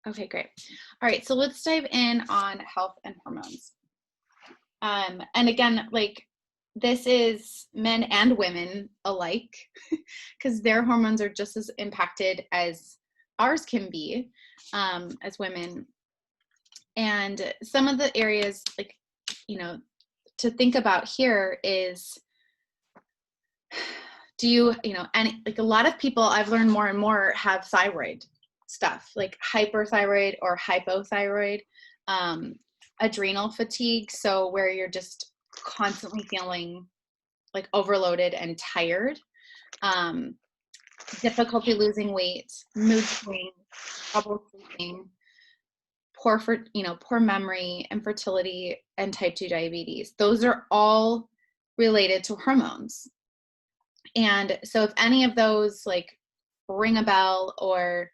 Okay, great. All right, so let's dive in on health and hormones. And again, like this is men and women alike, because their hormones are just as impacted as ours can be, as women. And some of the areas, like, to think about here is, and like a lot of people I've learned more and more have thyroid stuff, like hyperthyroid or hypothyroid, adrenal fatigue. So where you're just constantly feeling like overloaded and tired, difficulty losing weight, mood swings, trouble sleeping, poor memory, infertility, and type 2 diabetes. Those are all related to hormones. And so if any of those like ring a bell, or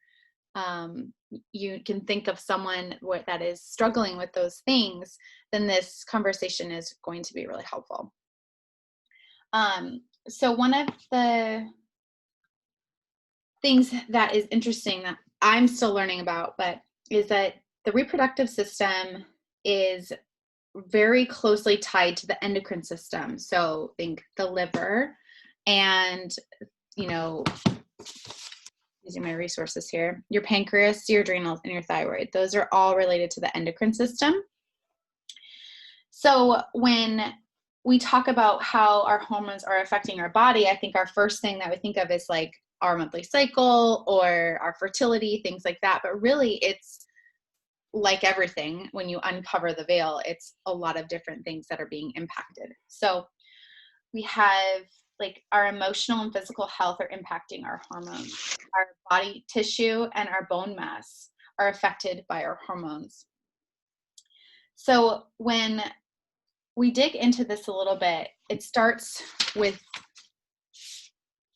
you can think of someone that is struggling with those things, then this conversation is going to be really helpful. So one of the things that is interesting that I'm still learning about, but is that the reproductive system is very closely tied to the endocrine system. So think the liver and, using my resources here, your pancreas, your adrenals, and your thyroid. Those are all related to the endocrine system. So when we talk about how our hormones are affecting our body, I think our first thing that we think of is like our monthly cycle or our fertility, things like that. But really, it's like everything, when you uncover the veil, it's a lot of different things that are being impacted. So we have like our emotional and physical health are impacting our hormones. Our body tissue and our bone mass are affected by our hormones. So when we dig into this a little bit, it starts with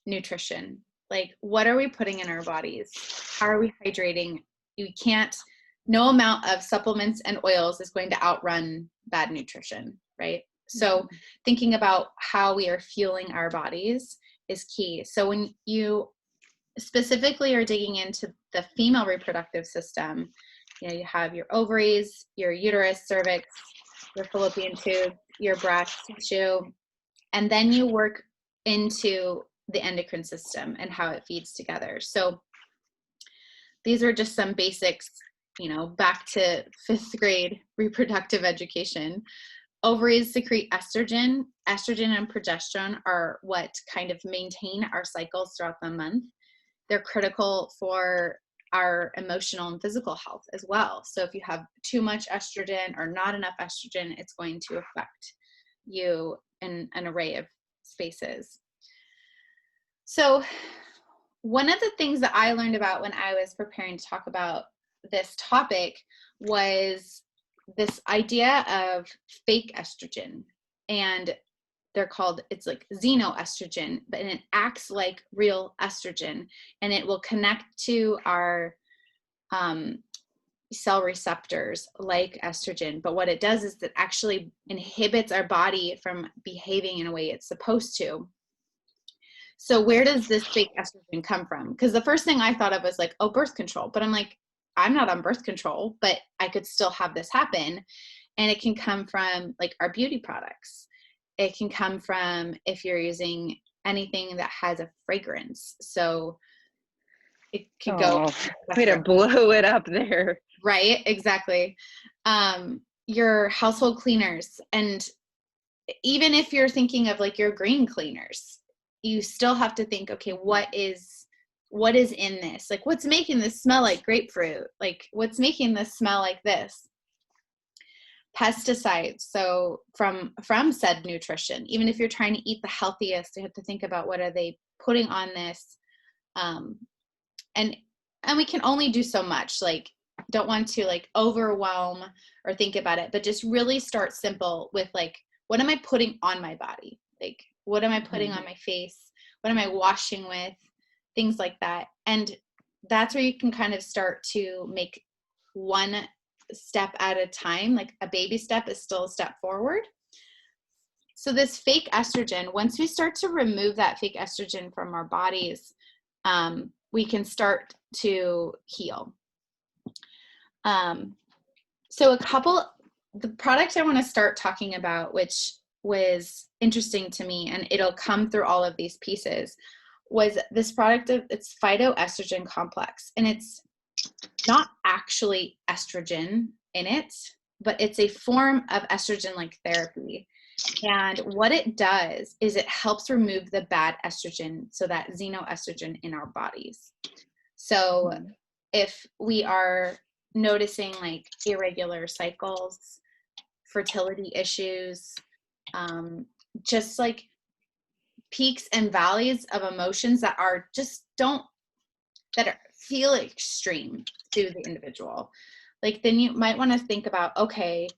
nutrition. Like, what are we putting in our bodies? How are we hydrating? No amount of supplements and oils is going to outrun bad nutrition, right? So thinking about how we are fueling our bodies is key. So when you specifically are digging into the female reproductive system, you have your ovaries, your uterus, cervix, your fallopian tube, your breast tissue, and then you work into the endocrine system and how it feeds together. So these are just some basics, back to 5th grade reproductive education. Ovaries secrete estrogen. Estrogen and progesterone are what kind of maintain our cycles throughout the month. They're critical for our emotional and physical health as well. So if you have too much estrogen or not enough estrogen, it's going to affect you in an array of spaces. So one of the things that I learned about when I was preparing to talk about this topic was this idea of fake estrogen. And it's like xenoestrogen, but it acts like real estrogen, and it will connect to our cell receptors like estrogen. But what it does is it actually inhibits our body from behaving in a way it's supposed to. So where does this fake estrogen come from? Because the first thing I thought of was like, oh, birth control. But I'm like, I'm not on birth control, but I could still have this happen. And it can come from like our beauty products. It can come from if you're using anything that has a fragrance. So it could go. Way to blow it up there. Right, exactly. Your household cleaners. And even if you're thinking of like your green cleaners, you still have to think, okay, what is in this? Like, what's making this smell like grapefruit? Like, what's making this smell like this? Pesticides. So from said nutrition, even if you're trying to eat the healthiest, you have to think about what are they putting on this. And we can only do so much. Like, don't want to like overwhelm or think about it, but just really start simple with like, what am I putting on my body? Like, what am I putting on my face? What am I washing with? Things like that. And that's where you can kind of start to make one step at a time. Like a baby step is still a step forward. So this fake estrogen, once we start to remove that fake estrogen from our bodies, we can start to heal. So the product I want to start talking about, which was interesting to me, and it'll come through all of these pieces, was this product it's Phytoestrogen Complex. And it's not actually estrogen in it, but it's a form of estrogen-like therapy. And what it does is it helps remove the bad estrogen, so that xenoestrogen in our bodies. So if we are noticing like irregular cycles, fertility issues, just like peaks and valleys of emotions that are just feel extreme to the individual, like then you might want to think about, okay,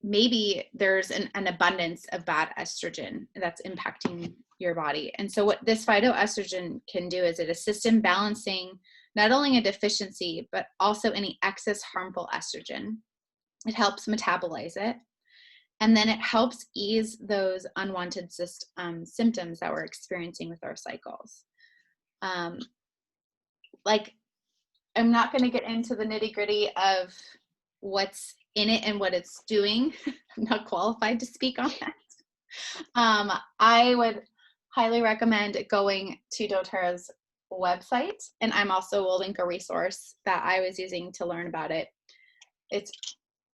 maybe there's an abundance of bad estrogen that's impacting your body. And so what this phytoestrogen can do is it assists in balancing not only a deficiency, but also any excess harmful estrogen. It helps metabolize it. And then it helps ease those unwanted symptoms that we're experiencing with our cycles. Like, I'm not going to get into the nitty gritty of what's in it and what it's doing. I'm not qualified to speak on that. I would highly recommend going to doTERRA's website, and I'm also will link a resource that I was using to learn about it.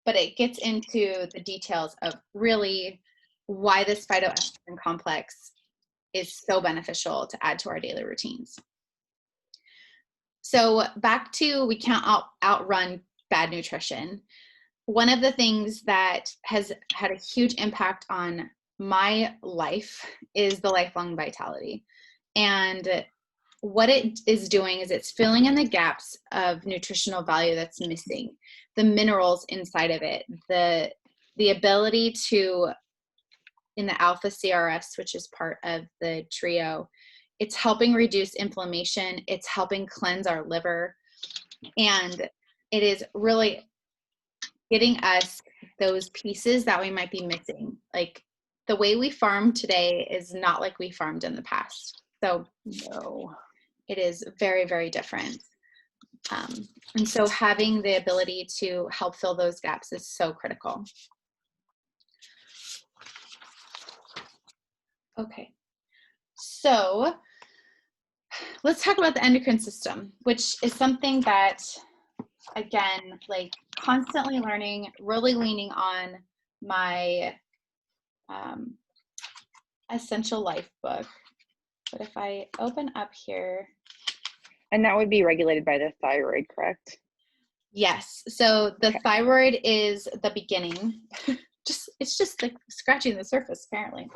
But it gets into the details of really why this phytoestrogen complex is so beneficial to add to our daily routines. So back to, we can't outrun bad nutrition. One of the things that has had a huge impact on my life is the lifelong vitality. And what it is doing is it's filling in the gaps of nutritional value that's missing, the minerals inside of it, the ability to, in the alpha CRS, which is part of the trio, it's helping reduce inflammation, it's helping cleanse our liver, and it is really getting us those pieces that we might be missing. Like the way we farm today is not like we farmed in the past. So no, it is very, very different. And so having the ability to help fill those gaps is so critical. Okay, so let's talk about the endocrine system, which is something that, again, like constantly learning, really leaning on my Essential Life book. But if I open up here. And that would be regulated by the thyroid, correct? Yes. So the thyroid is the beginning. It's just like scratching the surface, apparently.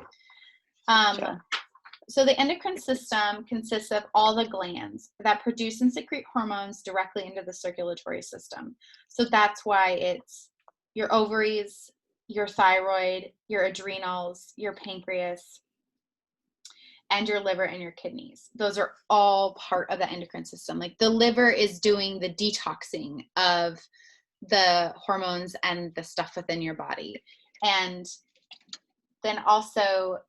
So the endocrine system consists of all the glands that produce and secrete hormones directly into the circulatory system. So that's why it's your ovaries, your thyroid, your adrenals, your pancreas, and your liver and your kidneys. Those are all part of the endocrine system. Like the liver is doing the detoxing of the hormones and the stuff within your body. And then also,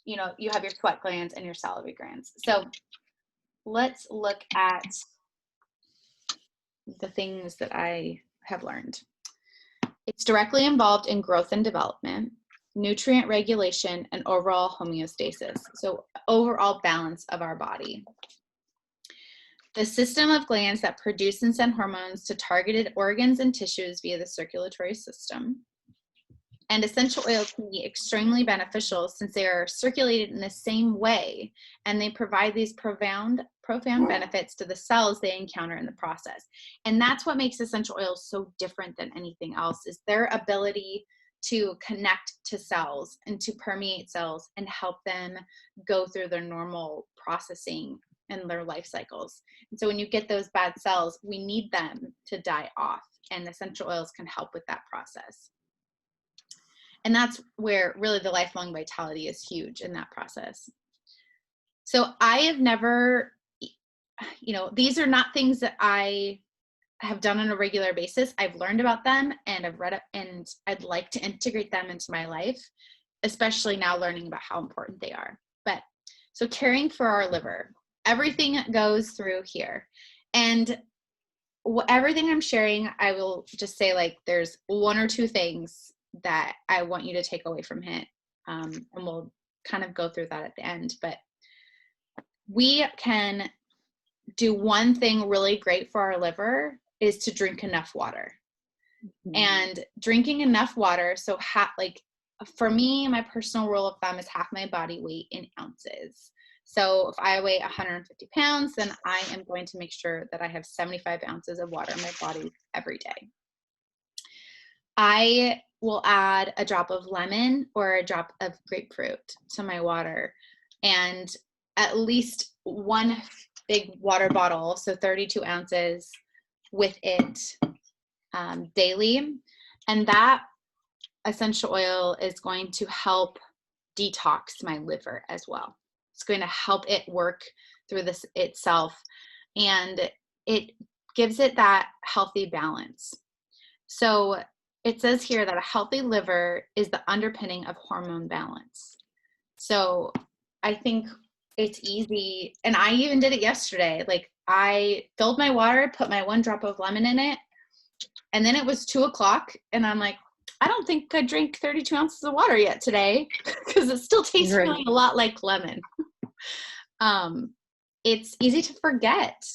you know, you have your sweat glands and your salivary glands. So let's look at the things that I have learned. It's directly involved in growth and development, nutrient regulation, and overall homeostasis. So overall balance of our body. The system of glands that produce and send hormones to targeted organs and tissues via the circulatory system. And essential oils can be extremely beneficial since they are circulated in the same way, and they provide these profound benefits to the cells they encounter in the process. And that's what makes essential oils so different than anything else, is their ability to connect to cells and to permeate cells and help them go through their normal processing and their life cycles. And so when you get those bad cells, we need them to die off, and essential oils can help with that process. And that's where really the lifelong vitality is huge in that process. So I have never, you know, these are not things that I have done on a regular basis. I've learned about them and I've read it, and I'd like to integrate them into my life, especially now learning about how important they are. But so caring for our liver, everything goes through here. And everything I'm sharing, I will just say like there's one or two things that I want you to take away from it. And we'll kind of go through that at the end. But we can do one thing really great for our liver is to drink enough water. Mhm. And drinking enough water, so like for me, my personal rule of thumb is half my body weight in ounces. So if I weigh 150 pounds, then I am going to make sure that I have 75 ounces of water in my body every day. I will add a drop of lemon or a drop of grapefruit to my water, and at least one big water bottle, so 32 ounces with it daily. And that essential oil is going to help detox my liver as well. It's going to help it work through this itself, and it gives it that healthy balance. So it says here that a healthy liver is the underpinning of hormone balance. So I think it's easy, and I even did it yesterday. Like I filled my water, put my 1 drop of lemon in it, and then it was 2:00, and I'm like, I don't think I drank 32 ounces of water yet today because it still tastes Right. feeling a lot like lemon. It's easy to forget,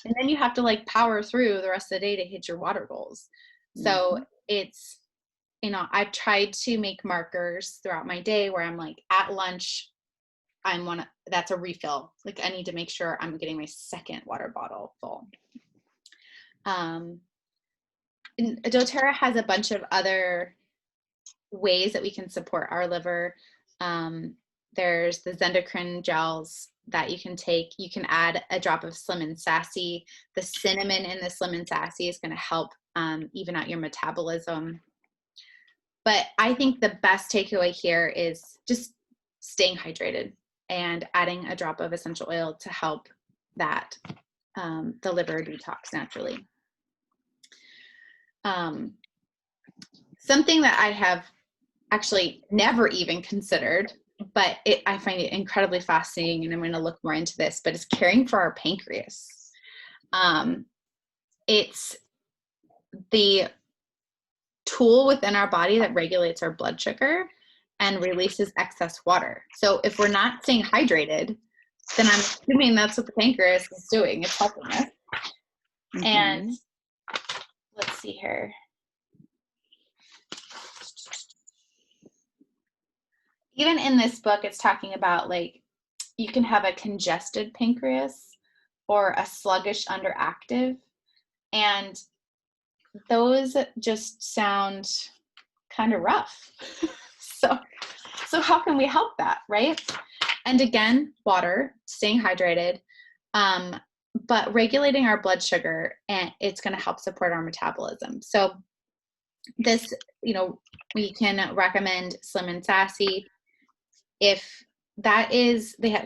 and then you have to like power through the rest of the day to hit your water goals. So it's, I've tried to make markers throughout my day where I'm like at lunch, that's a refill. Like I need to make sure I'm getting my second water bottle full. And doTERRA has a bunch of other ways that we can support our liver. There's the Endocrine gels that you can take. You can add a drop of Slim and Sassy. The cinnamon in the Slim and Sassy is going to help even out your metabolism. But I think the best takeaway here is just staying hydrated and adding a drop of essential oil to help that the liver detox naturally. Something that I have actually never even considered, but I find it incredibly fascinating, and I'm going to look more into this, but it's caring for our pancreas. It's the tool within our body that regulates our blood sugar and releases excess water. So if we're not staying hydrated, then I'm assuming that's what the pancreas is doing. It's helping us. And let's see here. Even in this book, it's talking about like you can have a congested pancreas or a sluggish underactive. And those just sound kind of rough. So how can we help that, right? And again, water, staying hydrated, but regulating our blood sugar, and it's going to help support our metabolism. So this, we can recommend Slim and Sassy. If that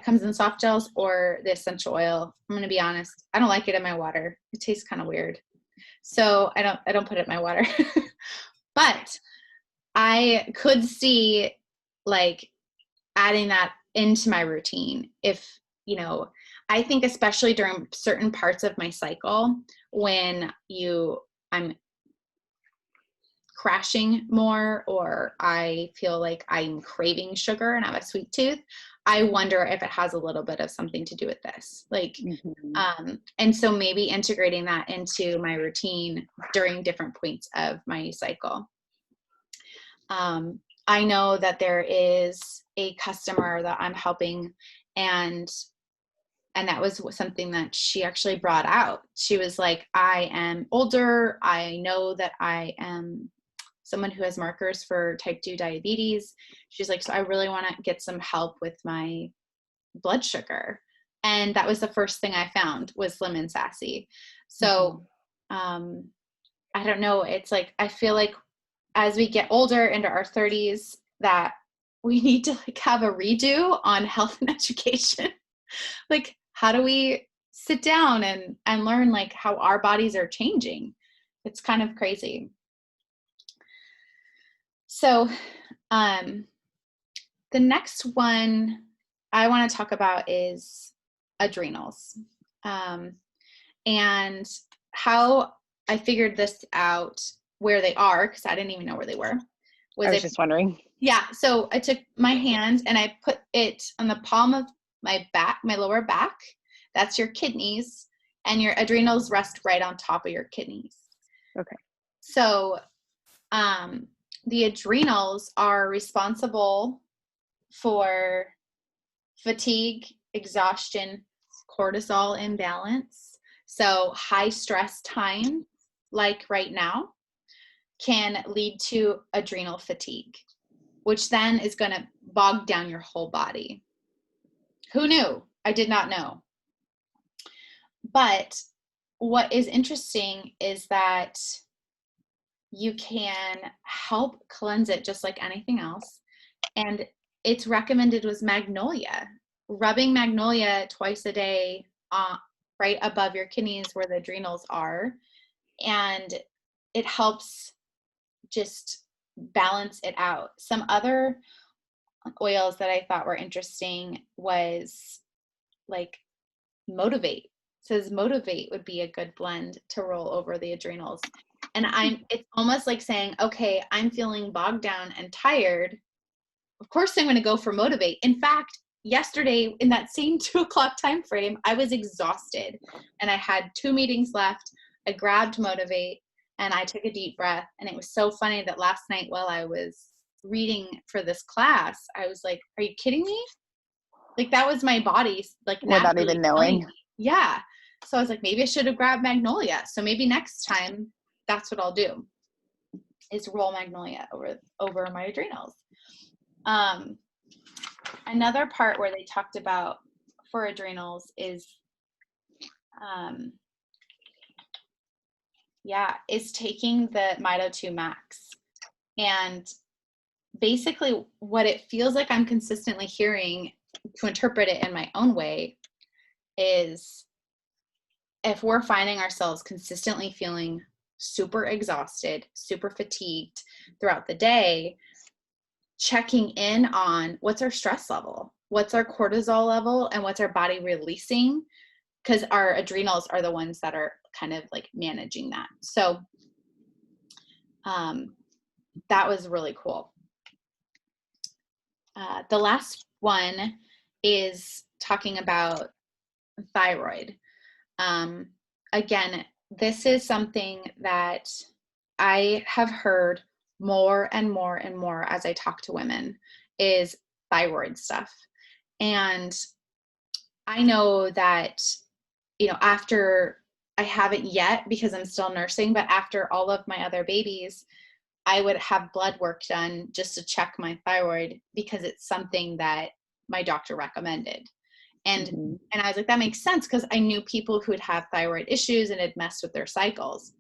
comes in soft gels or the essential oil, I'm going to be honest, I don't like it in my water. It tastes kind of weird. So I don't put it in my water. But I could see like adding that into my routine. If, I think especially during certain parts of my cycle when I'm crashing more, or I feel like I'm craving sugar and I have a sweet tooth, I wonder if it has a little bit of something to do with this. Like, and so maybe integrating that into my routine during different points of my cycle. I know that there is a customer that I'm helping, and that was something that she actually brought out. She was like, I am older. I know that I am someone who has markers for type 2 diabetes. She's like, so I really want to get some help with my blood sugar. And that was the first thing I found was Slim and Sassy. So I don't know. It's like, I feel like as we get older into our 30s that we need to like have a redo on health and education. Like, how do we sit down and learn like how our bodies are changing? It's kind of crazy. So the next one I want to talk about is adrenals. And how I figured this out where they are, because I didn't even know where they were, I was just wondering. Yeah. So I took my hand and I put it on the palm of my back, my lower back. That's your kidneys, and your adrenals rest right on top of your kidneys. Okay. So the adrenals are responsible for fatigue, exhaustion, cortisol imbalance. So high stress time, like right now, can lead to adrenal fatigue, which then is going to bog down your whole body. Who knew? I did not know. But what is interesting is that you can help cleanse it just like anything else. And it's recommended was magnolia. Rubbing magnolia twice a day right above your kidneys where the adrenals are. And it helps just balance it out. Some other oils that I thought were interesting was like Motivate. It says Motivate would be a good blend to roll over the adrenals. And it's almost like saying, okay, I'm feeling bogged down and tired. Of course I'm going to go for Motivate. In fact, yesterday in that same 2:00 time frame, I was exhausted and I had 2 meetings left. I grabbed Motivate and I took a deep breath. And it was so funny that last night while I was reading for this class, I was like, are you kidding me? Like that was my body like Without even knowing. Yeah. So I was like, maybe I should have grabbed magnolia. So maybe next time that's what I'll do is roll magnolia over my adrenals. Another part where they talked about for adrenals is is taking the Mito 2 Max. And basically what it feels like I'm consistently hearing to interpret it in my own way is if we're finding ourselves consistently feeling super exhausted, super fatigued throughout the day, checking in on what's our stress level, what's our cortisol level, and what's our body releasing, because our adrenals are the ones that are kind of like managing that. So that was really cool. The last one is talking about thyroid. Again, this is something that I have heard more and more and more as I talk to women is thyroid stuff. And I know that, after I haven't yet because I'm still nursing, but after all of my other babies, I would have blood work done just to check my thyroid because it's something that my doctor recommended. And and I was like, that makes sense because I knew people who would have thyroid issues and it messed with their cycles.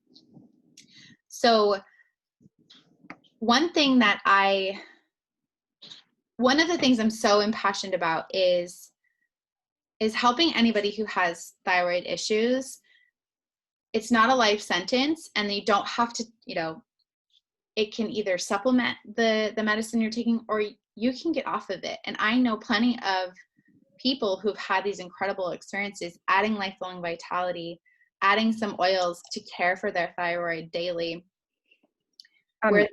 So one of the things I'm so impassioned about is helping anybody who has thyroid issues. It's not a life sentence, and you don't have to, it can either supplement the medicine you're taking or you can get off of it. And I know plenty of people who've had these incredible experiences adding lifelong vitality, adding some oils to care for their thyroid daily. Go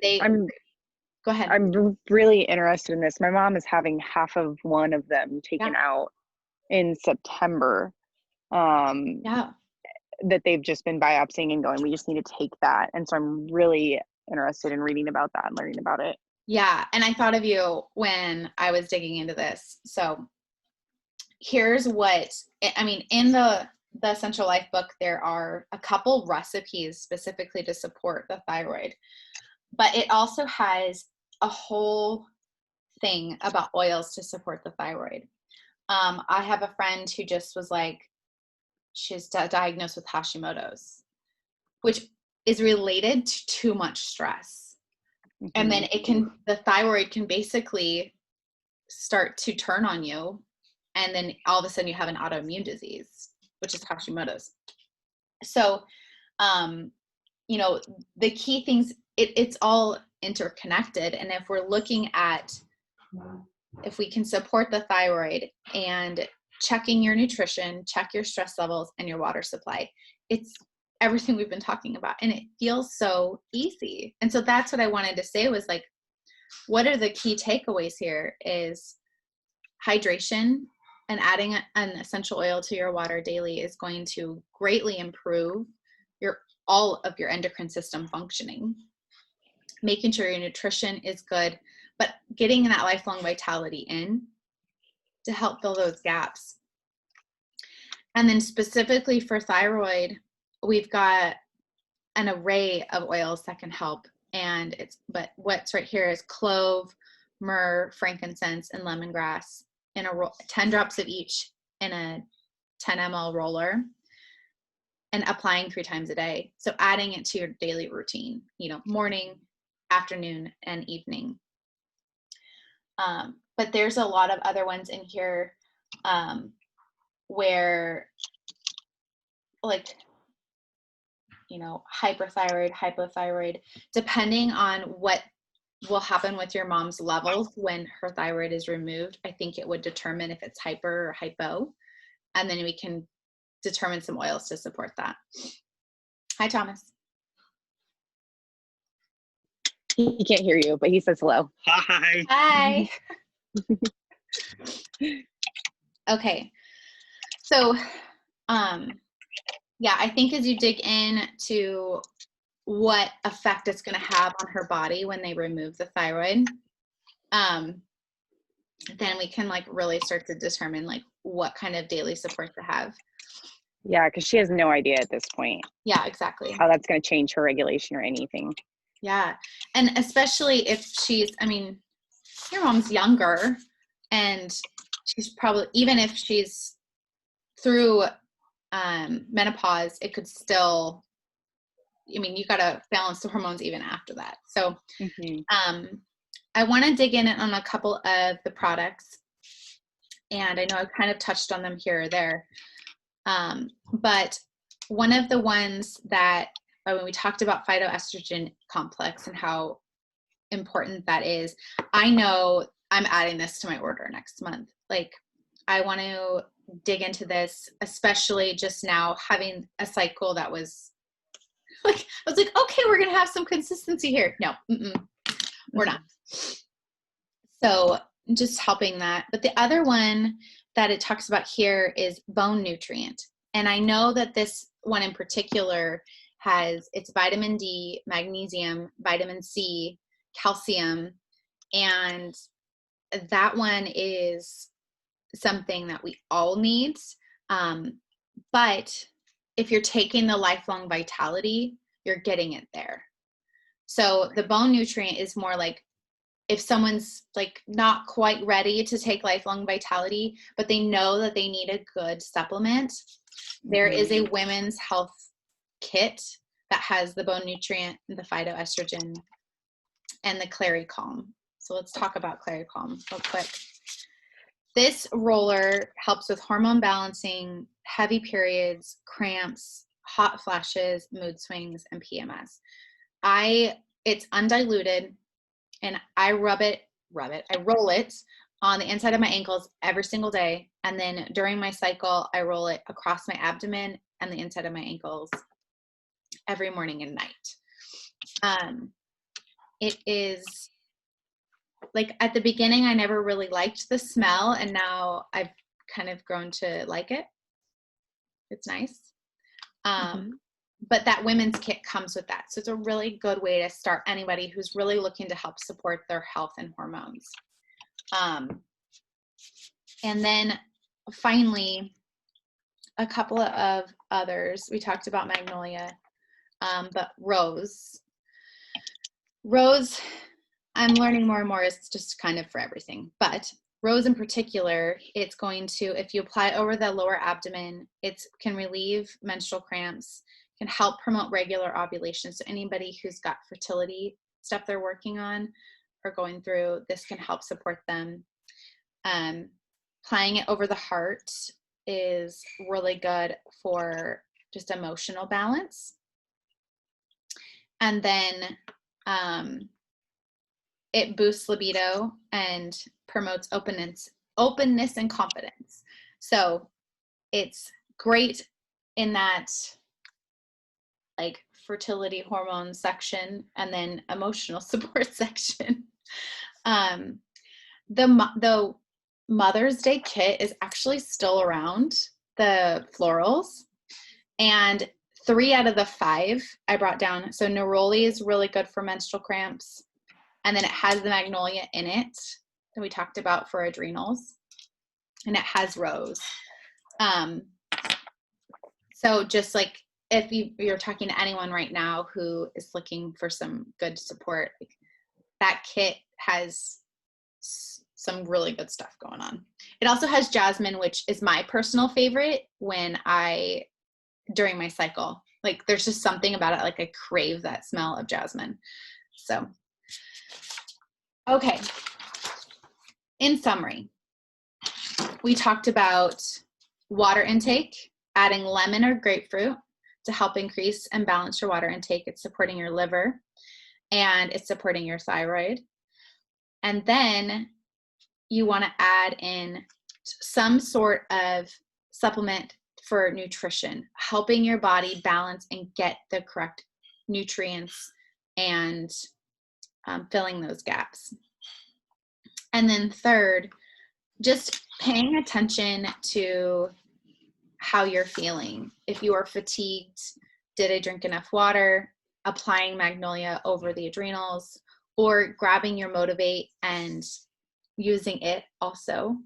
ahead. I'm really interested in this. My mom is having half of one of them taken out in September. That they've just been biopsying and going, we just need to take that. And so I'm really interested in reading about that and learning about it. Yeah. And I thought of you when I was digging into this. So here's in the Essential Life book, there are a couple recipes specifically to support the thyroid, but it also has a whole thing about oils to support the thyroid. I have a friend who just was like, she's diagnosed with Hashimoto's, which is related to too much stress. And then the thyroid can basically start to turn on you. And then all of a sudden you have an autoimmune disease, which is Hashimoto's. So, the key things, it's all interconnected. And if we're looking at, if we can support the thyroid and checking your nutrition, check your stress levels and your water supply, everything we've been talking about, and it feels so easy. And so that's what I wanted to say was like, what are the key takeaways here is hydration, and adding an essential oil to your water daily is going to greatly improve all of your endocrine system functioning. Making sure your nutrition is good, but getting that lifelong vitality in to help fill those gaps. And then specifically for thyroid, we've got an array of oils that can help. But what's right here is clove, myrrh, frankincense, and lemongrass in 10 drops of each in a 10 ml roller, and applying 3 times a day. So adding it to your daily routine, morning, afternoon, and evening. But there's a lot of other ones in here where like, hyperthyroid, hypothyroid, depending on what will happen with your mom's levels when her thyroid is removed, I think it would determine if it's hyper or hypo. And then we can determine some oils to support that. Hi, Thomas. He can't hear you, but he says hello. Hi. Hi. Okay. So, yeah, I think as you dig into what effect it's going to have on her body when they remove the thyroid, then we can like really start to determine like what kind of daily support to have. Yeah, because she has no idea at this point. Yeah, exactly. How that's going to change her regulation or anything. Yeah. And especially if your mom's younger, and she's probably, even if she's through menopause, it could still, you got to balance the hormones even after that. So I want to dig in on a couple of the products, and I know I've kind of touched on them here or there. But one of the ones that, when we talked about Phytoestrogen Complex and how important that is, I know I'm adding this to my order next month. Like, I want to dig into this, especially just now having a cycle that was like, I was like, okay, we're going to have some consistency here. No, we're not. So just helping that. But the other one that it talks about here is bone nutrient. And I know that this one in particular has its vitamin D, magnesium, vitamin C, calcium, and that one is something that we all need. But if you're taking the lifelong vitality, you're getting it there. So the bone nutrient is more like if someone's like not quite ready to take lifelong vitality, but they know that they need a good supplement, there is a women's health kit that has the bone nutrient, the phytoestrogen, and the Claricalm. So let's talk about Claricalm real quick. This roller helps with hormone balancing, heavy periods, cramps, hot flashes, mood swings, and PMS. It's undiluted, and I roll it on the inside of my ankles every single day. And then during my cycle, I roll it across my abdomen and the inside of my ankles every morning and night. It is like, at the beginning, I never really liked the smell, and now I've kind of grown to like it. It's nice. But that women's kit comes with that. So it's a really good way to start anybody who's really looking to help support their health and hormones. And then finally, a couple of others. We talked about magnolia, but rose, I'm learning more and more, it's just kind of for everything. But rose in particular, it's going to, if you apply over the lower abdomen, it can relieve menstrual cramps, can help promote regular ovulation. So anybody who's got fertility stuff they're working on or going through, this can help support them. Applying it over the heart is really good for just emotional balance. And then it boosts libido and promotes openness and confidence. So it's great in that like fertility hormone section and then emotional support section. The Mother's Day kit is actually still around, the florals, and 3 out of the 5 I brought down. So neroli is really good for menstrual cramps, and then it has the magnolia in it that we talked about for adrenals, and it has rose. So just like if you're talking to anyone right now who is looking for some good support, like, that kit has some really good stuff going on. It also has jasmine, which is my personal favorite during my cycle. Like there's just something about it, like I crave that smell of jasmine. So, okay. In summary, we talked about water intake, adding lemon or grapefruit to help increase and balance your water intake. It's supporting your liver and it's supporting your thyroid. And then you want to add in some sort of supplement for nutrition, helping your body balance and get the correct nutrients and filling those gaps. And then third, just paying attention to how you're feeling. If you are fatigued, did I drink enough water? Applying magnolia over the adrenals, or grabbing your Motivate and using it also.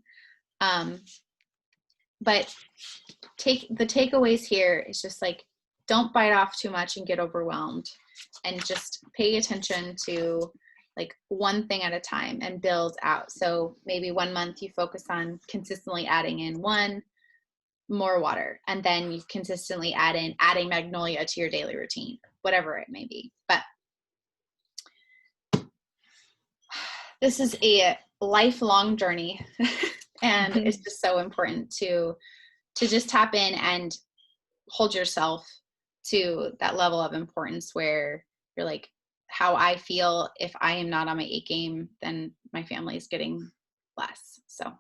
But the takeaways here is just like, don't bite off too much and get overwhelmed, and just pay attention to like one thing at a time and build out. So maybe 1 month you focus on consistently adding in more water, and then you consistently adding magnolia to your daily routine, whatever it may be. But this is a lifelong journey and it's just so important to just tap in and hold yourself to that level of importance where you're like, how I feel, if I am not on my A game, then my family is getting less. So